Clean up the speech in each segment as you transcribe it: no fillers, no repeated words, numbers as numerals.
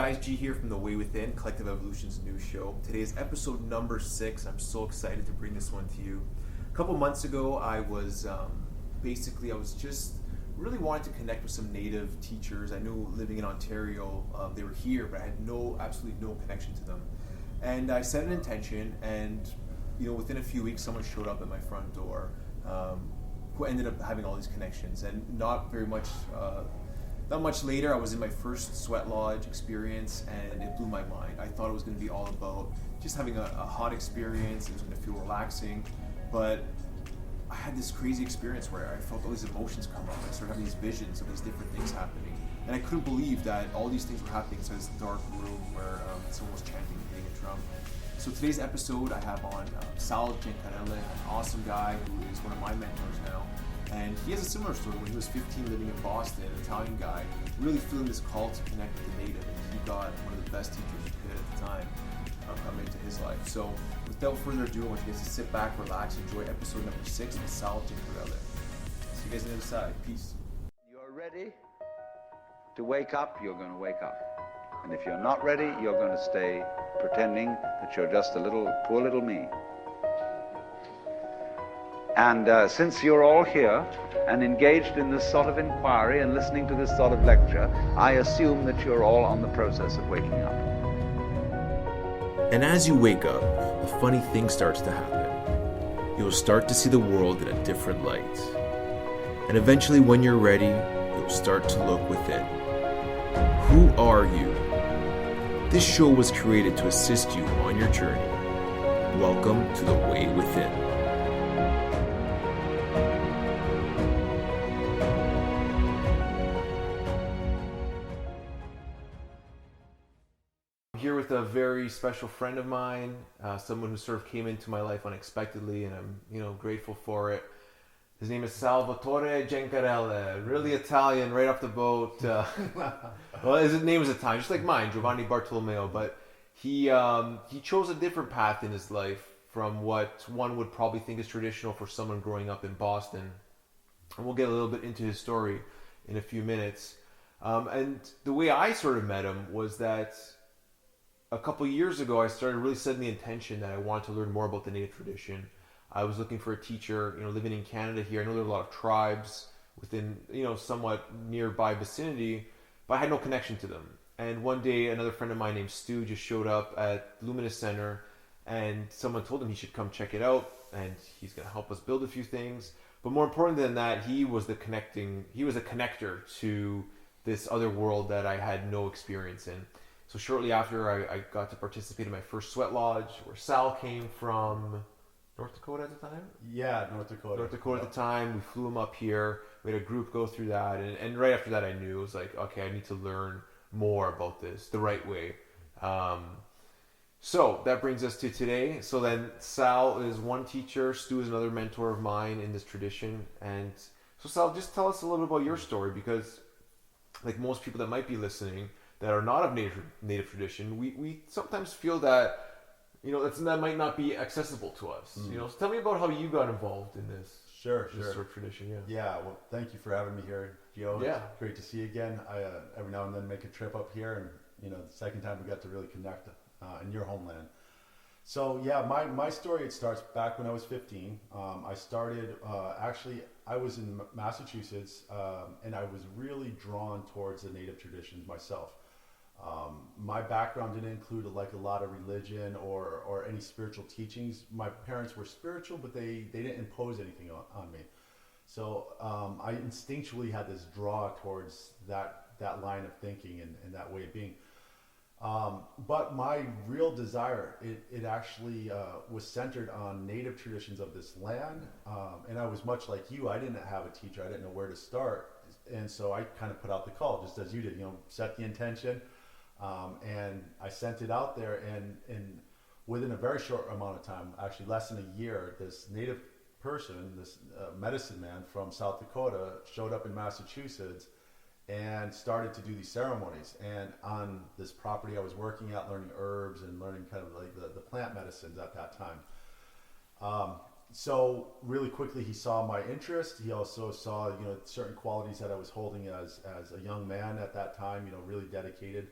guys, G here from The Way Within, Collective Evolution's new show. Today is episode number 6. I'm so excited to bring this one to you. A couple months ago, I was just really wanting to connect with some Native teachers. I knew living in Ontario, they were here, but I had absolutely no connection to them. And I set an intention, and within a few weeks, someone showed up at my front door who ended up having all these connections. And not much later, I was in my first sweat lodge experience, and it blew my mind. I thought it was going to be all about just having a hot experience. It was going to feel relaxing, but I had this crazy experience where I felt all these emotions come up. I started having these visions of these different things happening, and I couldn't believe that all these things were happening inside this dark room where someone was chanting and hitting a drum. So today's episode, I have on Sal Gencarelle, an awesome guy who is one of my mentors now. And he has a similar story. When he was 15 living in Boston, an Italian guy, really feeling this call to connect with the Native. And he got one of the best teachers he could at the time come into his life. So without further ado, I want you guys to sit back, relax, enjoy episode number 6 with Sal Gencarelle. See you guys on the other side. Peace. You're ready to wake up, you're going to wake up. And if you're not ready, you're going to stay pretending that you're just a poor little me. And since you're all here and engaged in this sort of inquiry and listening to this sort of lecture, I assume that you're all on the process of waking up. And as you wake up, a funny thing starts to happen. You'll start to see the world in a different light. And eventually, when you're ready, you'll start to look within. Who are you? This show was created to assist you on your journey. Welcome to The Way Within. Here with a very special friend of mine, someone who sort of came into my life unexpectedly, and I'm grateful for it. His name is Salvatore Gencarelle, really Italian right off the boat. Well, his name is Italian, just like mine, Giovanni Bartolomeo, but he chose a different path in his life from what one would probably think is traditional for someone growing up in Boston. And we'll get a little bit into his story in a few minutes. And the way I sort of met him was that a couple years ago, I started really setting the intention that I wanted to learn more about the Native tradition. I was looking for a teacher, living in Canada here. I know there are a lot of tribes within, somewhat nearby vicinity, but I had no connection to them. And one day, another friend of mine named Stu just showed up at Luminous Center, and someone told him he should come check it out, and he's going to help us build a few things. But more important than that, he was a connector to this other world that I had no experience in. So shortly after, I got to participate in my first sweat lodge, where Sal came from North Dakota at the time? Yeah, North Dakota. North Dakota at the time. We flew him up here. We had a group go through that. And right after that, I knew it was like, okay, I need to learn more about this the right way. So that brings us to today. So then Sal is one teacher. Stu is another mentor of mine in this tradition. And so Sal, just tell us a little bit about your story, because like most people that might be listening that are not of native tradition, we sometimes feel that that might not be accessible to us. So tell me about how you got involved in this. Sure. Sort of tradition. Yeah. Well, thank you for having me here, Gio. Yeah. It's great to see you again. I every now and then make a trip up here, and the second time we got to really connect in your homeland. So yeah, my story, it starts back when I was 15. I started I was in Massachusetts, and I was really drawn towards the Native traditions myself. My background didn't include a lot of religion or any spiritual teachings. My parents were spiritual, but they didn't impose anything on me. So I instinctually had this draw towards that line of thinking and that way of being. But my real desire, it actually was centered on Native traditions of this land. And I was much like you. I didn't have a teacher. I didn't know where to start. And so I kind of put out the call, just as you did, set the intention. And I sent it out there, and within a very short amount of time, actually less than a year, this Native person, this medicine man from South Dakota, showed up in Massachusetts and started to do these ceremonies. And on this property I was working at, learning herbs and learning kind of like the plant medicines at that time. So really quickly he saw my interest. He also saw certain qualities that I was holding as a young man at that time, really dedicated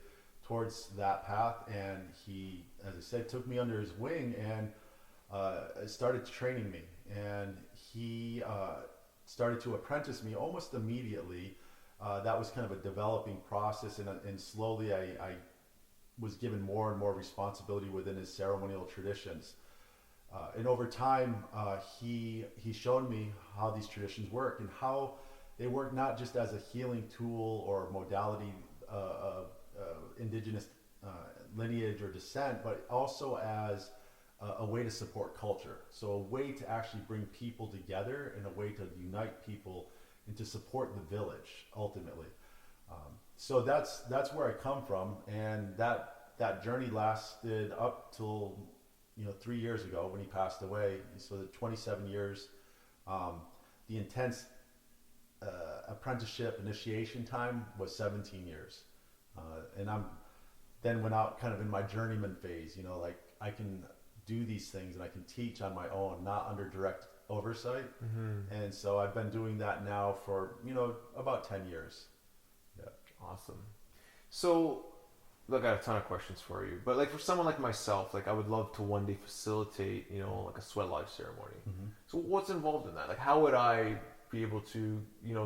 towards that path, and he, as I said, took me under his wing and started training me, and he started to apprentice me almost immediately. That was kind of a developing process, and slowly I was given more and more responsibility within his ceremonial traditions. And over time, he showed me how these traditions work and how they work not just as a healing tool or modality of indigenous lineage or descent, but also as a way to support culture. So a way to actually bring people together and a way to unite people and to support the village ultimately. So that's where I come from, and that journey lasted up till 3 years ago when he passed away. So the 27 years, the intense apprenticeship initiation time was 17 years, and I'm then went out kind of in my journeyman phase. Like I can do these things and I can teach on my own, not under direct oversight. And so I've been doing that now for about 10 years. Yeah. Awesome. So, look, I have a ton of questions for you, but like for someone like myself, like I would love to one day facilitate, like a sweat lodge ceremony. So what's involved in that? Like how would I be able to,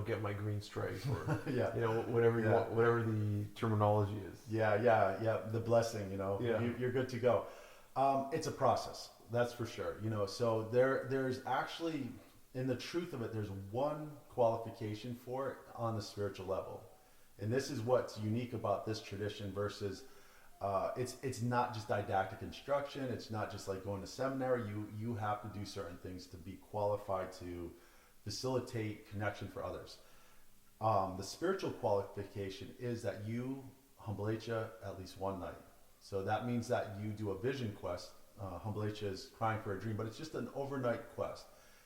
get my green stripe or, Yeah. Whatever you want, whatever the terminology is. Yeah. The blessing, Yeah. you're good to go. It's a process, that's for sure. So there's actually, in the truth of it, there's one qualification for it on the spiritual level. And this is what's unique about this tradition versus, it's not just didactic instruction. It's not just like going to seminary. You have to do certain things to be qualified to facilitate connection for others. The spiritual qualification is that you Humblecha at least one night. So that means that you do a vision quest. Humblecha is crying for a dream, but it's just an overnight quest.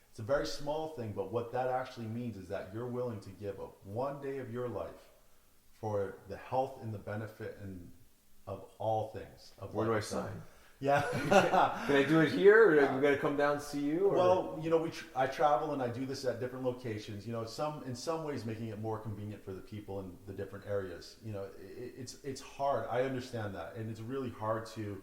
It's a very small thing, but what that actually means is that you're willing to give up one day of your life for the health and the benefit and of all things. Where do I sign? Yeah. Can I do it here, or we got to come down and see you? Or? Well, I travel and I do this at different locations. In some ways making it more convenient for the people in the different areas. It's hard. I understand that, and it's really hard to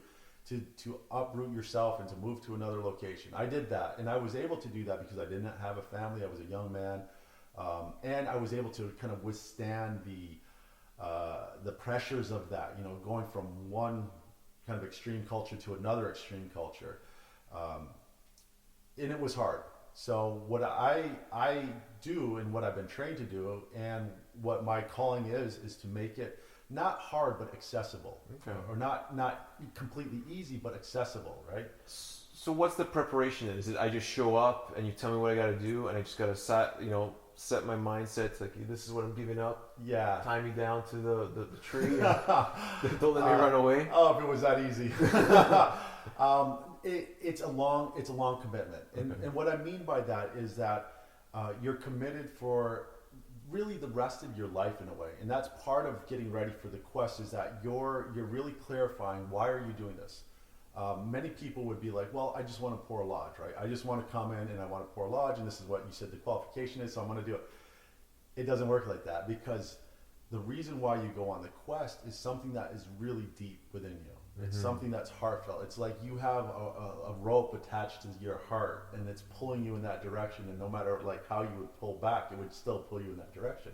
uproot yourself and to move to another location. I did that, and I was able to do that because I didn't have a family. I was a young man, and I was able to kind of withstand the pressures of that. Going from one kind of extreme culture to another extreme culture, and it was hard. So what I do and what I've been trained to do and what my calling is to make it not hard but accessible. Okay. Or not completely easy but accessible, right? So what's the preparation? Is it I just show up and you tell me what I got to do and I just got to set my mindset to, like, this is what I'm giving up. Yeah. Tie me down to the tree. And don't let me run away. Oh, if it was that easy. It's a long commitment, and what I mean by that is that you're committed for really the rest of your life in a way, and that's part of getting ready for the quest. Is that you're really clarifying why are you doing this. Many people would be like, well, I just want to pour a lodge, right? I just want to come in and I want to pour a lodge, and this is what you said the qualification is, so I'm going to do it. It doesn't work like that, because the reason why you go on the quest is something that is really deep within you. It's something that's heartfelt. It's like you have a rope attached to your heart, and it's pulling you in that direction, and no matter like how you would pull back, it would still pull you in that direction.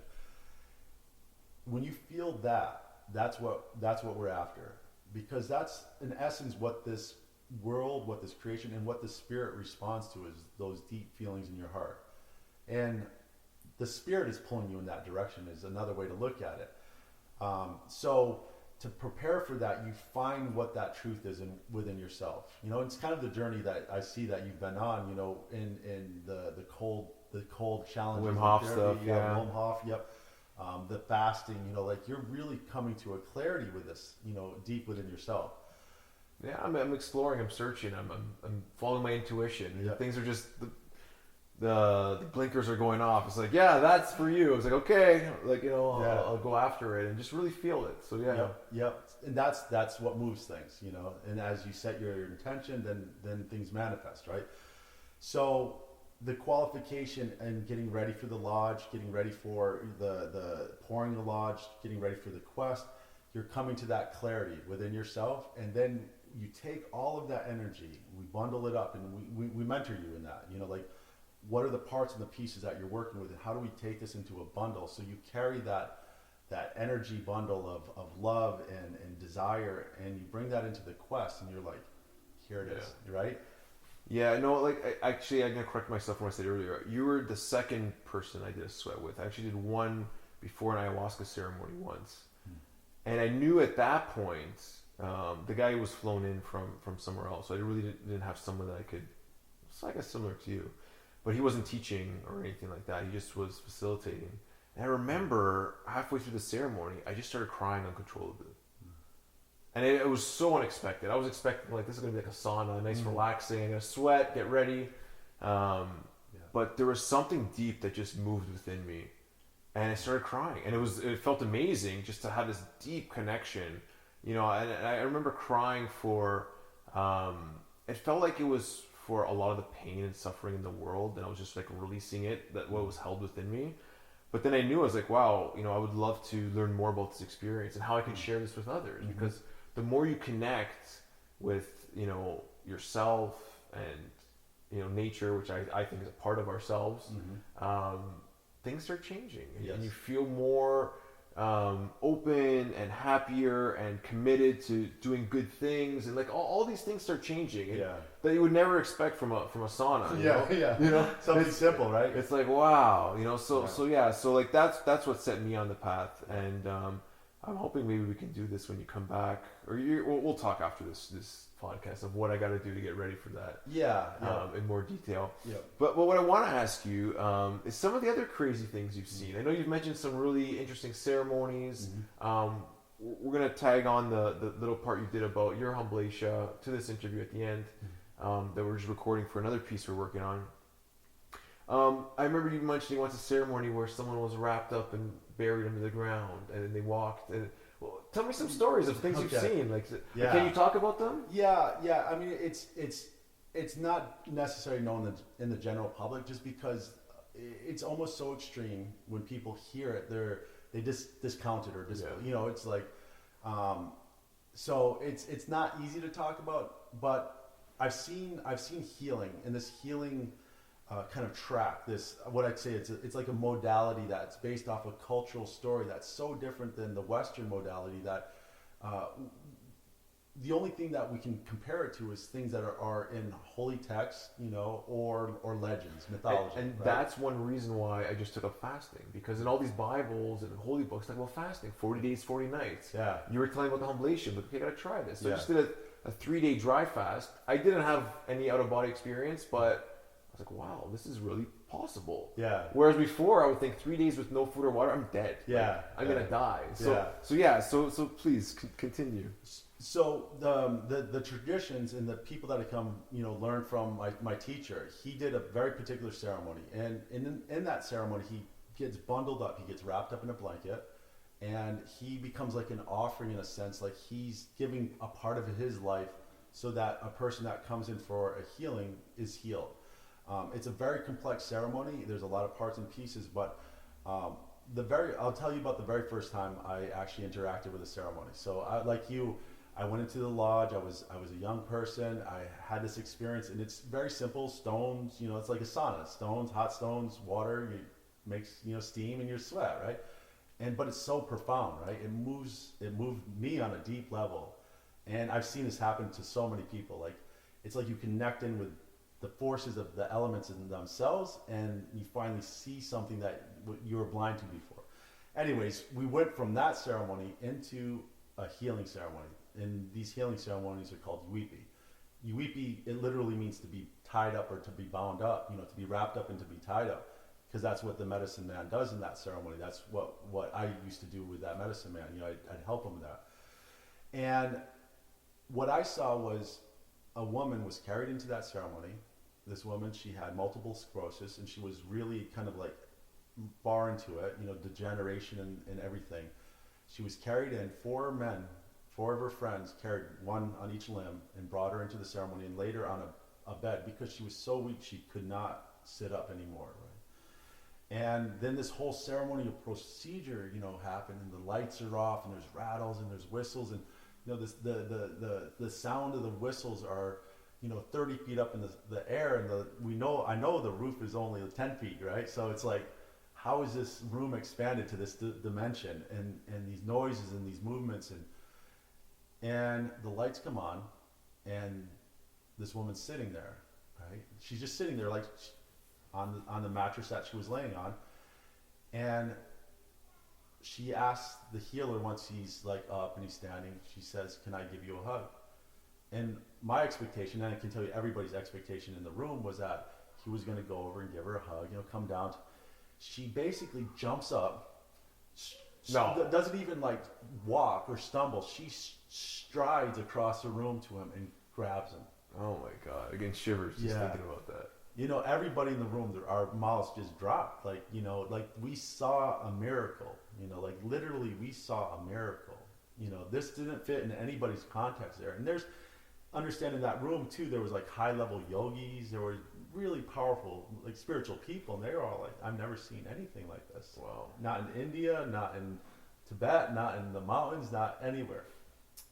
When you feel that, that's what we're after. Because that's in essence what this world, what this creation, and what the spirit responds to is those deep feelings in your heart. And the spirit is pulling you in that direction is another way to look at it. So to prepare for that, you find what that truth is within yourself. It's kind of the journey that I see that you've been on, in the cold challenges. Wim Hof stuff, yeah. Wim Hof, yep. The fasting, like you're really coming to a clarity with this, deep within yourself. Yeah, I'm exploring, I'm searching, I'm following my intuition. Yeah. Things are just the blinkers are going off. It's like, yeah, that's for you. It's like, okay, like I'll go after it and just really feel it. So yeah. Yep. And that's what moves things, And as you set your intention, then things manifest, right? So the qualification and getting ready for the lodge, getting ready for the pouring the lodge, getting ready for the quest, you're coming to that clarity within yourself, and then you take all of that energy, we bundle it up, and we mentor you in that. You know, like, what are the parts and the pieces that you're working with, and how do we take this into a bundle so you carry that energy bundle of love and desire, and you bring that into the quest, and you're like, here it is, right? Yeah, no, like, I'm gonna correct myself from what I said earlier. You were the second person I did a sweat with. I actually did one before an ayahuasca ceremony once. And I knew at that point, the guy was flown in from somewhere else, so I really didn't have someone that I could, it's I guess similar to you, but he wasn't teaching or anything like that. He just was facilitating. And I remember halfway through the ceremony, I just started crying uncontrollably. And it was so unexpected. I was expecting, like, this is going to be like a sauna, nice, relaxing, I'm going to sweat, get ready. But there was something deep that just moved within me. And I started crying. And it felt amazing just to have this deep connection. You know, and I remember crying for, it felt like it was for a lot of the pain and suffering in the world. And I was just like releasing it, what was held within me. But then I knew, I was like, wow, you know, I would love to learn more about this experience and how I can share this with others. Because the more you connect with, you know, yourself and, you know, nature, which I think is a part of ourselves, things start changing. And you feel more open and happier and committed to doing good things. And like all these things start changing that you would never expect from a sauna. You know, Something simple, right? It's like, wow, you know, so like that's what set me on the path. And I'm hoping maybe we can do this when you come back, or we'll talk after this podcast of what I got to do to get ready for that. In more detail. But what I want to ask you is some of the other crazy things you've seen. I know you've mentioned some really interesting ceremonies. We're gonna tag on the little part you did about your Humblatia to this interview at the end that we're just recording for another piece we're working on. I remember you mentioning once a ceremony where someone was wrapped up and buried under the ground, and then they walked. And well, tell me some stories of things you've seen. Like, can you talk about them? Yeah. I mean, it's not necessarily known in the general public, just because it's almost so extreme. When people hear it, they discount it or you know, it's like, so it's not easy to talk about. But I've seen healing, and this healing kind of track, this, what I'd say, it's like a modality that's based off a cultural story that's so different than the Western modality that the only thing that we can compare it to is things that are in holy texts, you know, or legends, mythology. And right? That's one reason why I just took up fasting, because in all these Bibles and holy books, talk about fasting, 40 days, 40 nights. You were telling about the Humblatia, but okay, I gotta try this. So I just did a 3-day dry fast. I didn't have any out-of-body experience, but I was like, wow, this is really possible. Whereas before, I would think 3 days with no food or water, I'm dead. I'm gonna die. So please continue. So the traditions and the people that I come, you know, learn from my teacher. He did a very particular ceremony, and in that ceremony, he gets bundled up. He gets wrapped up in a blanket, and he becomes like an offering in a sense, like he's giving a part of his life so that a person that comes in for a healing is healed. It's a very complex ceremony. There's a lot of parts and pieces, but I'll tell you about the very first time I actually interacted with a ceremony. So like you, I went into the lodge. I was a young person. I had this experience, and it's very simple. Stones, you know, it's like a sauna. Stones, hot stones, water. You makes, you know, steam and you sweat, right? But it's so profound, right? It moved me on a deep level, and I've seen this happen to so many people. Like, it's like you connect in with the forces of the elements in themselves, and you finally see something that you were blind to before. Anyways, we went from that ceremony into a healing ceremony, and these healing ceremonies are called Yuipi. Yuipi, it literally means to be tied up or to be bound up, you know, to be wrapped up and to be tied up, because that's what the medicine man does in that ceremony. That's what I used to do with that medicine man. You know, I'd help him with that. And what I saw was a woman was carried into that ceremony. This woman, she had multiple sclerosis, and she was really kind of like far into it, you know, degeneration and everything. She was carried in. 4 men, 4 of her friends, carried one on each limb and brought her into the ceremony and laid her on a bed because she was so weak she could not sit up anymore. Right? And then this whole ceremonial procedure, happened, and the lights are off, and there's rattles and there's whistles, and this the sound of the whistles are 30 feet up in the air, and I know the roof is only 10 feet, right? So it's like, how is this room expanded to this dimension, and these noises and these movements, and the lights come on, and this woman's sitting there, right? She's just sitting there, like, on the mattress that she was laying on, and she asks the healer, once he's like up and he's standing, she says, "Can I give you a hug?" And my expectation, and I can tell you everybody's expectation in the room, was that he was going to go over and give her a hug, come down. She basically jumps up, doesn't even like walk or stumble. She strides across the room to him and grabs him. Oh my God! Again, shivers just thinking about that. Everybody in the room, our mouths just dropped. Like, like we saw a miracle. Like literally we saw a miracle. This didn't fit in anybody's context there. And there's understanding that room too. There was like high level yogis. There were really powerful, like spiritual people, and they were all like, "I've never seen anything like this." Wow! Not in India, not in Tibet, not in the mountains, not anywhere.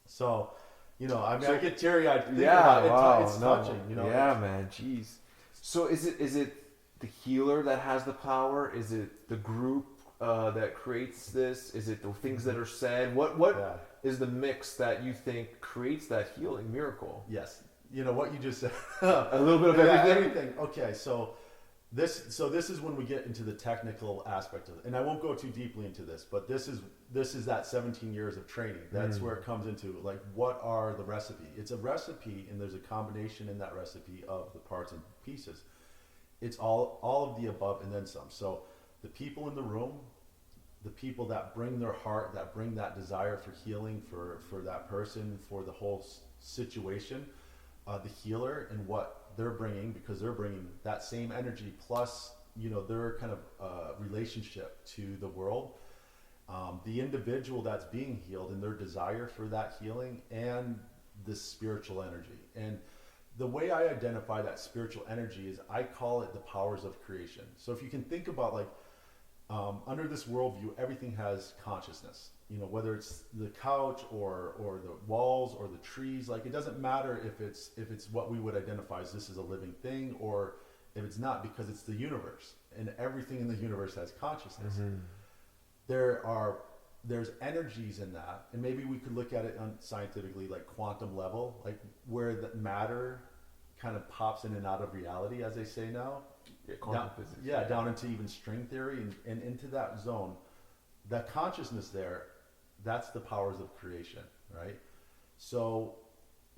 So, I get teary-eyed. It's touching. Yeah, man. Jeez. So is it the healer that has the power? Is it the group that creates this? Is it the things that are said? What is the mix that you think creates that healing miracle? Yes. What you just said. A little bit of everything. Everything. Okay, so this is when we get into the technical aspect of it, and I won't go too deeply into this, but this is that 17 years of training. That's where it comes into, like, what are the recipe? It's a recipe, and there's a combination in that recipe of the parts and pieces. It's all of the above and then some. So the people in the room, the people that bring their heart, that bring that desire for healing for that person, for the whole situation, the healer and what they're bringing, because they're bringing that same energy plus their kind of relationship to the world, the individual that's being healed and their desire for that healing, and this spiritual energy. And the way I identify that spiritual energy is I call it the powers of creation. So if you can think about, like, under this worldview, everything has consciousness. Whether it's the couch or the walls or the trees, like, it doesn't matter if it's what we would identify as this is a living thing, or if it's not, because it's the universe, and everything in the universe has consciousness. Mm-hmm. There's energies in that, and maybe we could look at it scientifically, like quantum level, like where the matter kind of pops in and out of reality, as they say now. Quantum physics. Yeah, down into even string theory and into that zone. That consciousness there, that's the powers of creation, right? So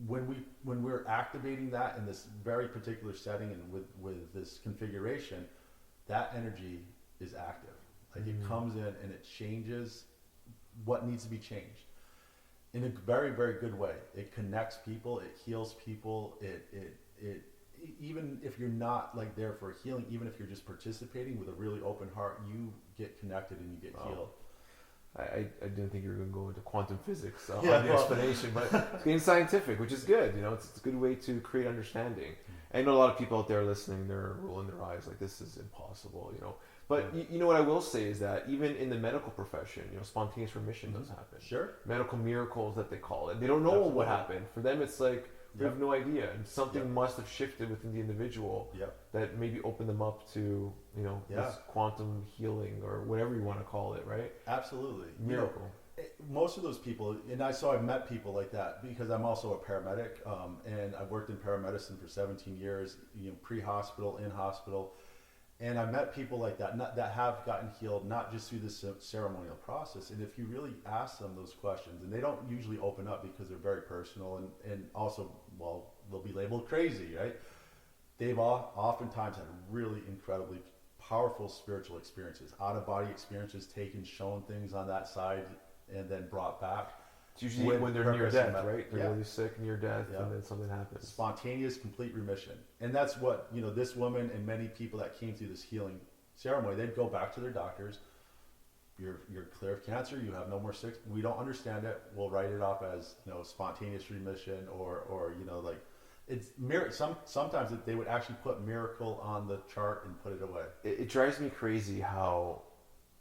when we're activating that in this very particular setting and with this configuration, that energy is active. Like, it comes in and it changes what needs to be changed in a very, very good way. It connects people, it heals people, it even if you're not like there for healing, even if you're just participating with a really open heart, you get connected and you get healed. I didn't think you were going to go into quantum physics on the explanation, but it's getting scientific, which is good. It's a good way to create understanding. I know a lot of people out there listening, they're rolling their eyes like, this is impossible, But what I will say is that even in the medical profession, spontaneous remission does happen. Sure. Medical miracles, that they call it. They don't know what happened. For them, it's like, they have no idea. And something must have shifted within the individual that maybe opened them up to, this quantum healing or whatever you want to call it, right? Absolutely. Miracle. Most of those people, and I've met people like that because I'm also a paramedic, and I've worked in paramedicine for 17 years, pre-hospital, in hospital. And I've met people like that, that have gotten healed, not just through the ceremonial process. And if you really ask them those questions, and they don't usually open up because they're very personal, and also, well, they'll be labeled crazy, right? They've oftentimes had really incredibly powerful spiritual experiences, out-of-body experiences, shown things on that side, and then brought back. It's usually when they're near death, right? They're really sick, near death, and then something happens. Spontaneous, complete remission. And that's what, this woman and many people that came through this healing ceremony, they'd go back to their doctors. You're clear of cancer. You have no more sick. We don't understand it. We'll write it off as, spontaneous remission or like, Sometimes they would actually put miracle on the chart and put it away. It drives me crazy how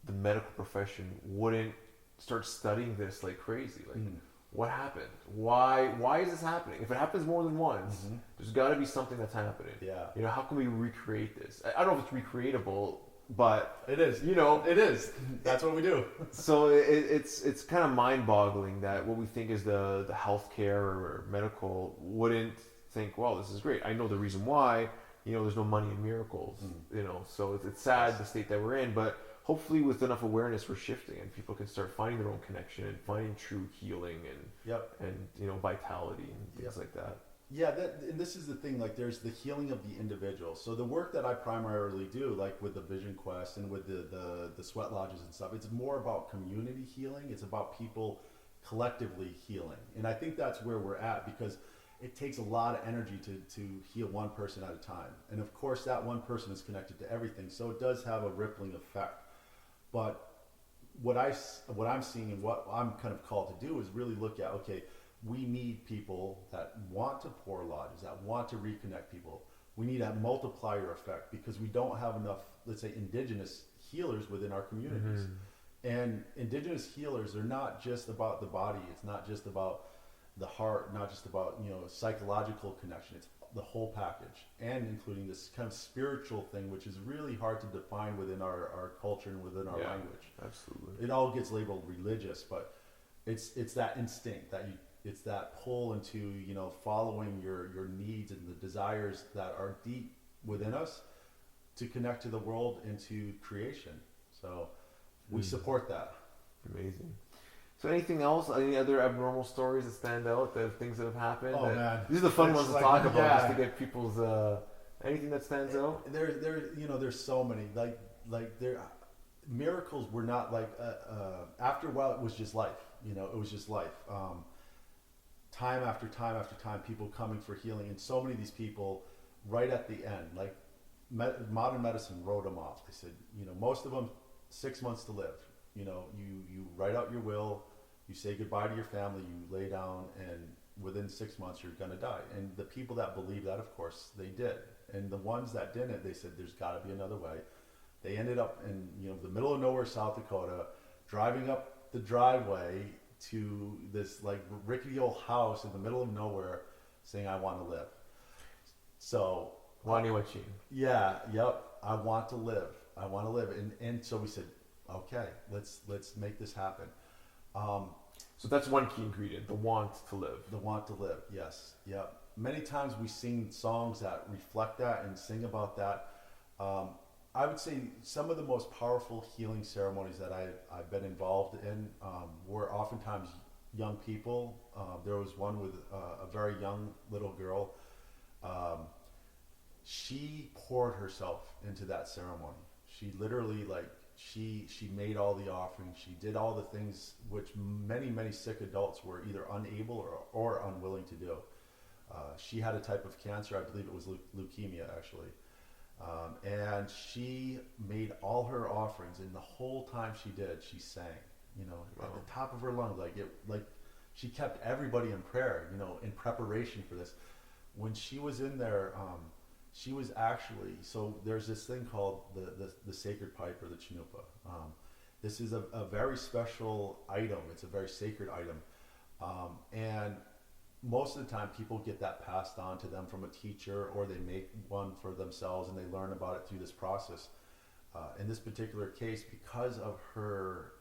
the medical profession wouldn't start studying this like crazy. Like, what happened? Why is this happening? If it happens more than once, there's got to be something that's happening. Yeah. You know, how can we recreate this? I don't know if it's recreatable, but it is. You know, it is. That's what we do. So it's kind of mind-boggling that what we think is the healthcare or medical wouldn't think, well, this is great. I know the reason why. You know, there's no money in miracles. You know, so it's sad the state that we're in, but hopefully with enough awareness we're shifting and people can start finding their own connection and finding true healing and you know, vitality and things like that. Yeah, and this is the thing, like there's the healing of the individual. So the work that I primarily do, like with the Vision Quest and with the sweat lodges and stuff, it's more about community healing. It's about people collectively healing. And I think that's where we're at, because it takes a lot of energy to heal one person at a time. And of course that one person is connected to everything. So it does have a rippling effect. But what I'm seeing and what I'm kind of called to do is really look at, okay, we need people that want to pour lodges, that want to reconnect people. We need a multiplier effect because we don't have enough, let's say, indigenous healers within our communities. And indigenous healers are not just about the body. It's not just about the heart, not just about, you know, psychological connection. It's the whole package, and including this kind of spiritual thing, which is really hard to define within our culture and within our language. Absolutely. It all gets labeled religious, but it's that instinct that it's that pull into, you know, following your needs and the desires that are deep within us to connect to the world and to creation. So we support that. Amazing. So anything else? Any other abnormal stories that stand out? The things that have happened? Oh man, these are the fun ones to talk about, yeah. just to get people's anything that stands out. There's so many miracles were not like after a while it was just life. You know, it was just life. Time after time after time, people coming for healing, and so many of these people right at the end, like modern medicine wrote them off. They said, you know, most of them 6 months to live. You know, you write out your will, you say goodbye to your family, you lay down, and within 6 months you're going to die. And the people that believe that, of course, they did. And the ones that didn't, they said there's got to be another way. They ended up in, you know, the middle of nowhere, South Dakota, driving up the driveway to this like rickety old house in the middle of nowhere, saying, "I want to live." So, Waniwachin. Yeah, yep. I want to live. I want to live. And so we said, okay, let's make this happen. So that's one key ingredient, the want to live. The want to live, yes. Yep. Many times we sing songs that reflect that and sing about that. I would say some of the most powerful healing ceremonies that I've been involved in were oftentimes young people. There was one with a very young little girl. She poured herself into that ceremony. She literally, like, she made all the offerings. She did all the things which many sick adults were either unable or unwilling to do. She had a type of cancer, I believe it was leukemia actually. And she made all her offerings, and the whole time she did, she sang, you know, at the top of her lungs, like she kept everybody in prayer, you know, in preparation for this. When she was in there, she was actually, so there's this thing called the sacred pipe, or the chinupa. This is a very special item. It's a very sacred item. And most of the time people get that passed on to them from a teacher, or they make one for themselves and they learn about it through this process. In this particular case, because of her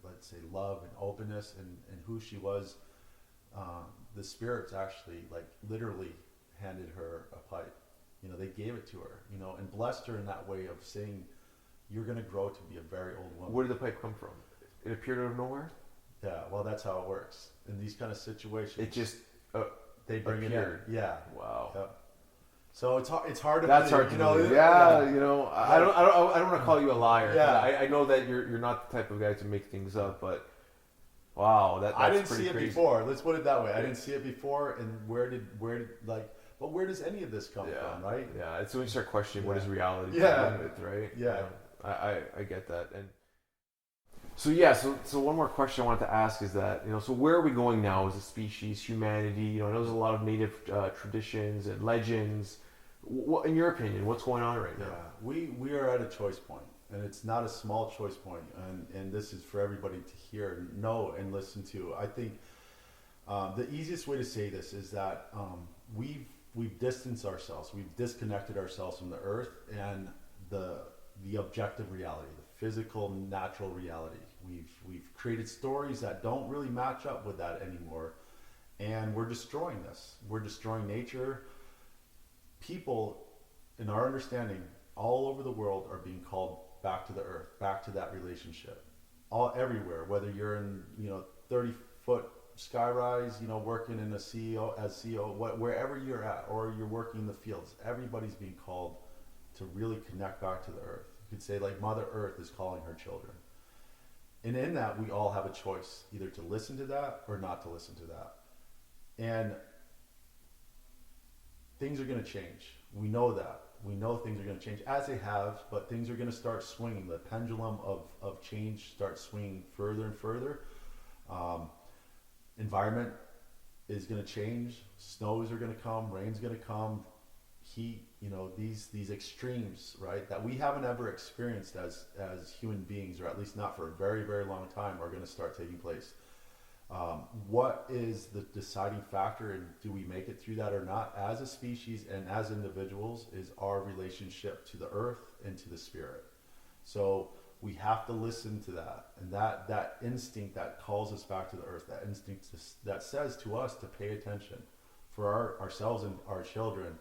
let's say love and openness and who she was, the spirits actually, like, literally handed her a pipe. You know, they gave it to her, you know, and blessed her in that way of saying, you're going to grow to be a very old woman. Where did the pipe come from? It appeared out of nowhere? Yeah, well, that's how it works. In these kind of situations, it just they bring appeared. it in. Yeah. Wow. Yep. So it's hard to That's hard to believe. Yeah, you know, I don't want to call you a liar. Yeah. I know that you're not the type of guy to make things up, but wow, that's I didn't pretty see it crazy. before. Let's put it that way. I didn't see it before, and where does any of this come from, right? Yeah, it's when you start questioning what is reality, Yeah. myth, right? Yeah. You know, I get that. And So one more question I wanted to ask is that, so where are we going now as a species, humanity? I know there's a lot of native traditions and legends. What, in your opinion, what's going on right now? Yeah, we are at a choice point, and it's not a small choice point, and this is for everybody to hear, know, and listen to. I think the easiest way to say this is that we've distanced ourselves, we've disconnected ourselves from the earth and the objective reality, the physical, natural reality. We've created stories that don't really match up with that anymore, and we're destroying this. We're destroying nature. People, in our understanding, all over the world are being called back to the earth, back to that relationship, everywhere. Whether you're in 30-foot skyrise, working in a CEO, wherever you're at, or you're working in the fields, everybody's being called to really connect back to the earth. You could say like Mother Earth is calling her children. And in that, we all have a choice, either to listen to that or not to listen to that. And things are going to change. We know that. We know things are going to change, as they have, but things are going to start swinging. The pendulum of change starts swinging further and further. Environment is going to change. Snows are going to come. Rain's going to come. Heat, these extremes, right, that we haven't ever experienced as human beings, or at least not for a very, very long time, are going to start taking place. What is the deciding factor, and do we make it through that or not as a species and as individuals, is our relationship to the earth and to the spirit. So we have to listen to that, and that instinct that calls us back to the earth, that instinct that says to us to pay attention for ourselves and our children.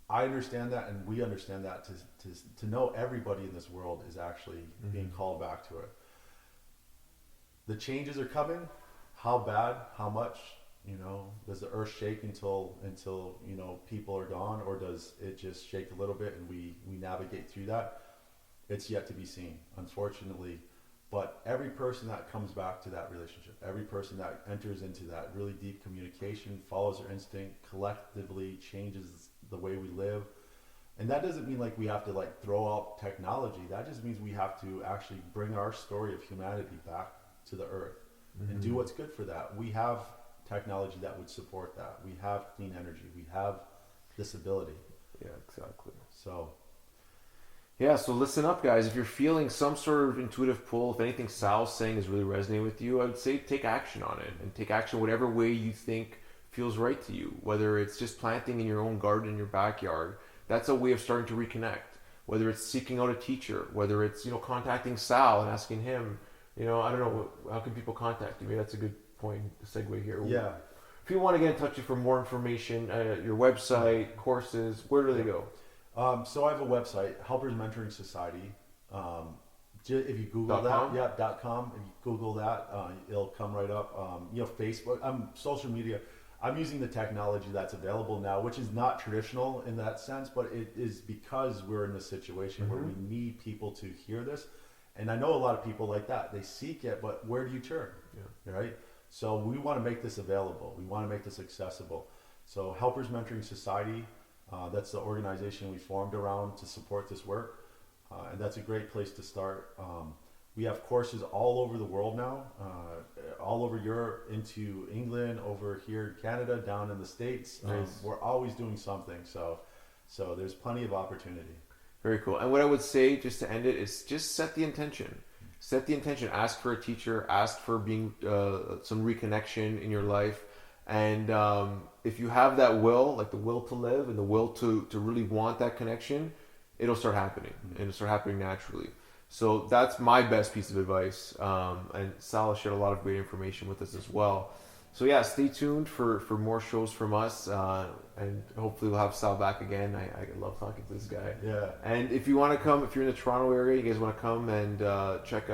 I understand that, and we understand that, to know everybody in this world is actually being called back to it. The changes are coming. How bad? How much? Does the earth shake until people are gone, or does it just shake a little bit and we navigate through that? It's yet to be seen, unfortunately. But every person that comes back to that relationship, every person that enters into that really deep communication, follows their instinct, collectively changes the way we live. And that doesn't mean like we have to like throw out technology. That just means we have to actually bring our story of humanity back to the earth and do what's good for that. We have technology that would support that. We have clean energy. We have this ability. Yeah, exactly. So listen up, guys. If you're feeling some sort of intuitive pull, if anything Sal's saying is really resonating with you, I would say take action on it, and take action whatever way you think feels right to you. Whether it's just planting in your own garden in your backyard, that's a way of starting to reconnect. Whether it's seeking out a teacher, whether it's contacting Sal and asking him, I don't know, how can people contact you? Maybe that's a good point to segue here. Yeah. If you want to get in touch with you for more information, your website, courses, where do they go? So I have a website, Helpers Mentoring Society. If you Google that, .com. If you Google that, it'll come right up. Facebook, social media. I'm using the technology that's available now, which is not traditional in that sense, but it is because we're in this situation where we need people to hear this. And I know a lot of people like that. They seek it, but where do you turn? Yeah. Right? So we want to make this available. We want to make this accessible. So Helpers Mentoring Society, that's the organization we formed around to support this work. And that's a great place to start. We have courses all over the world now, all over Europe, into England, over here in Canada, down in the States. Nice. We're always doing something. So there's plenty of opportunity. Very cool. And what I would say, just to end it, is just set the intention. Set the intention. Ask for a teacher. Ask for being some reconnection in your life. And if you have that will, like the will to live and the will to really want that connection, it'll start happening. And it'll start happening naturally. So that's my best piece of advice. And Sal shared a lot of great information with us as well. So yeah, stay tuned for more shows from us, and hopefully we'll have Sal back again. I love talking to this guy. Yeah. And if you want to come, if you're in the Toronto area, you guys want to come and check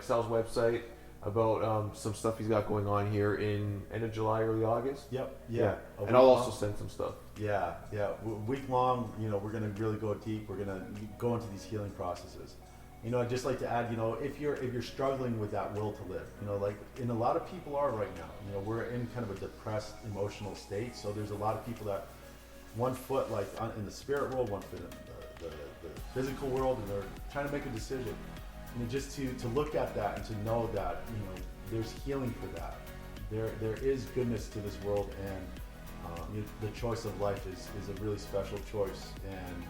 Sal's website about some stuff he's got going on here in end of July, early August. Yep. Yeah. And I'll also send some stuff. Yeah. Week long, we're going to really go deep. We're going to go into these healing processes. I'd just like to add, if you're struggling with that will to live, and a lot of people are right now, we're in kind of a depressed emotional state. So there's a lot of people that one foot in the spirit world, one foot in the physical world, and they're trying to make a decision. just to look at that and to know that, there's healing for that. There is goodness to this world, and the choice of life is a really special choice, and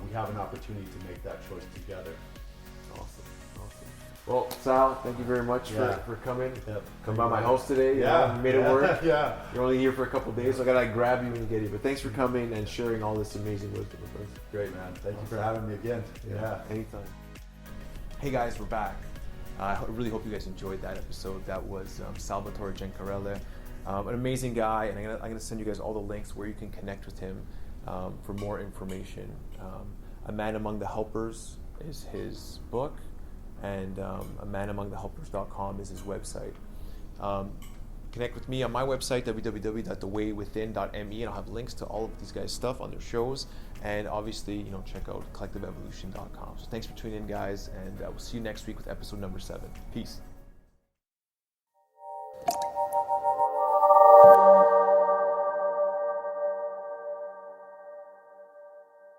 we have an opportunity to make that choice together. Awesome. Well, Sal, thank you very much for coming. Yep. Come by my house today. You made it work. Yeah. You're only here for a couple of days, so I gotta grab you and get you. But thanks for coming and sharing all this amazing wisdom with us. Great, man. Thank you for having me again. Yeah. Anytime. Hey guys, we're back. I really hope you guys enjoyed that episode. That was Salvatore Gencarelle, an amazing guy, and I'm gonna send you guys all the links where you can connect with him for more information. A Man Among the Helpers is his book, and amanamongthehelpers.com is his website. Connect with me on my website, www.thewaywithin.me, and I'll have links to all of these guys' stuff on their shows, and obviously, check out collectiveevolution.com. So thanks for tuning in, guys, and we'll see you next week with episode number 7. Peace.